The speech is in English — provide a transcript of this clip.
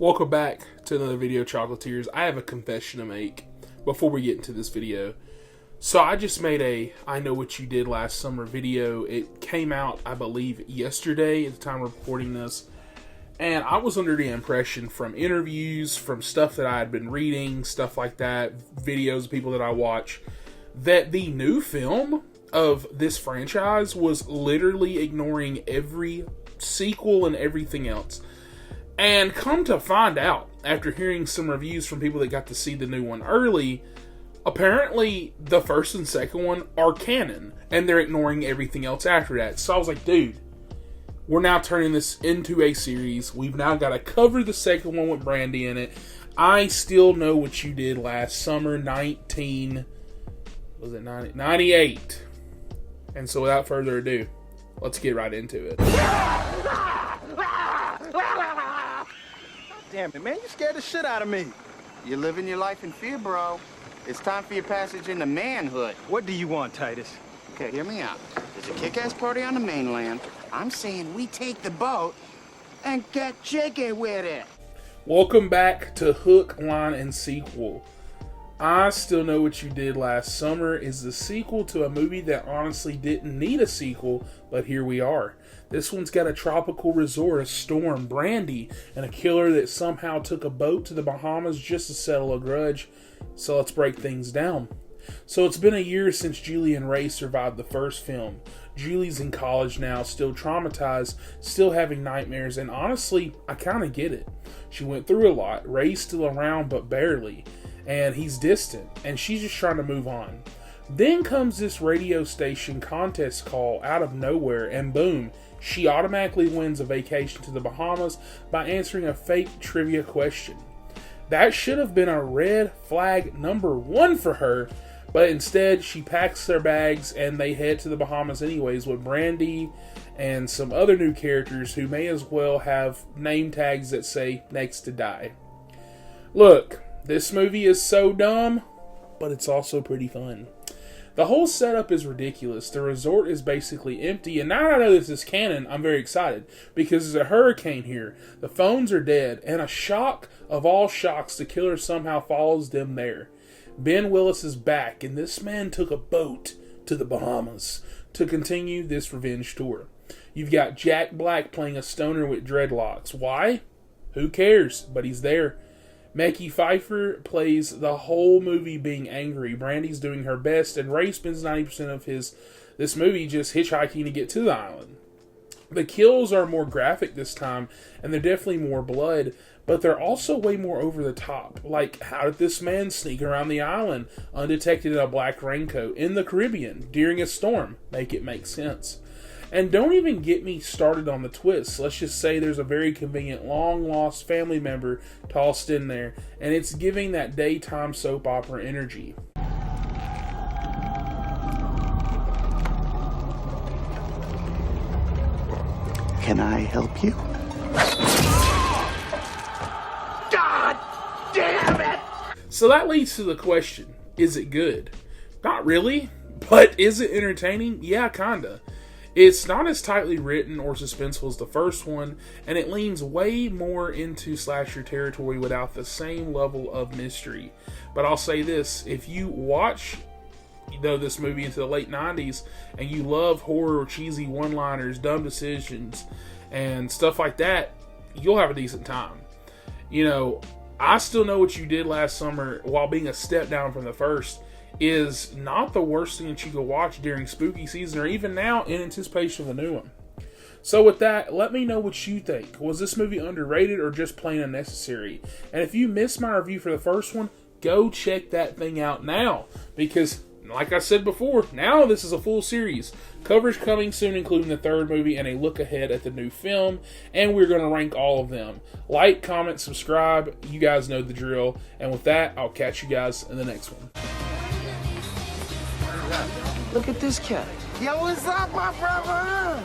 Welcome back to another video, Chocolatiers. I have a confession to make before we get into this video. So I just made a I Know What You Did Last Summer video. It came out, I believe, yesterday at the time of recording this. And I was under the impression from interviews, from stuff that I had been reading, stuff like that, videos of people that I watch, that the new film of this franchise was literally ignoring every sequel and everything else. And come to find out, after hearing some reviews from people that got to see the new one early, apparently the first and second one are canon, and they're ignoring everything else after that. So I was like, dude, we're now turning this into a series. We've now got to cover the second one with Brandy in it. I Still Know What You Did Last Summer, 98. And so without further ado, let's get right into it. Damn it, man, you scared the shit out of me. You're living your life in fear, bro. It's time for your passage into manhood. What do you want, Titus? Okay, hear me out. There's a kick-ass party on the mainland. I'm saying we take the boat and get jiggy with it. Welcome back to Hook, Line, and Sequel. I Still Know What You Did Last Summer is the sequel to a movie that honestly didn't need a sequel, but here we are. This one's got a tropical resort, a storm, Brandy, and a killer that somehow took a boat to the Bahamas just to settle a grudge. So let's break things down. So it's been a year since Julie and Ray survived the first film. Julie's in college now, still traumatized, still having nightmares, and honestly, I kind of get it. She went through a lot. Ray's still around, but barely. And he's distant, and she's just trying to move on. Then comes this radio station contest call out of nowhere, and boom, she automatically wins a vacation to the Bahamas by answering a fake trivia question. That should have been a red flag number 1 for her, but instead she packs their bags and they head to the Bahamas anyways with Brandy and some other new characters who may as well have name tags that say next to die. Look, this movie is so dumb, but it's also pretty fun. The whole setup is ridiculous. The resort is basically empty, and now that I know this is canon, I'm very excited, because there's a hurricane here, the phones are dead, and a shock of all shocks, the killer somehow follows them there. Ben Willis is back, and this man took a boat to the Bahamas to continue this revenge tour. You've got Jack Black playing a stoner with dreadlocks. Why? Who cares? But he's there. Mackie Pfeiffer plays the whole movie being angry. Brandy's doing her best, and Ray spends 90% of this movie just hitchhiking to get to the island. The kills are more graphic this time, and they're definitely more blood, but they're also way more over the top. Like, how did this man sneak around the island undetected in a black raincoat in the Caribbean during a storm? Make it make sense. And don't even get me started on the twists. Let's just say there's a very convenient long-lost family member tossed in there, and it's giving that daytime soap opera energy. Can I help you? God damn it! So that leads to the question, is it good? Not really, but is it entertaining? Yeah, kinda. It's not as tightly written or suspenseful as the first one, and it leans way more into slasher territory without the same level of mystery. But I'll say this, if you watch this movie into the late 90s, and you love horror, cheesy one-liners, dumb decisions, and stuff like that, you'll have a decent time. You know, I Still Know What You Did Last Summer, while being a step down from the first, is not the worst thing that you could watch during spooky season or even now in anticipation of the new one. So with that, let me know what you think. Was this movie underrated or just plain unnecessary? And if you missed my review for the first one, go check that thing out now, because like I said before, now this is a full series. Coverage coming soon, including the third movie and a look ahead at the new film, and we're going to rank all of them. Like, comment, subscribe, you guys know the drill, and with that, I'll catch you guys in the next one. Look at this cat. Yo, what's up, my brother?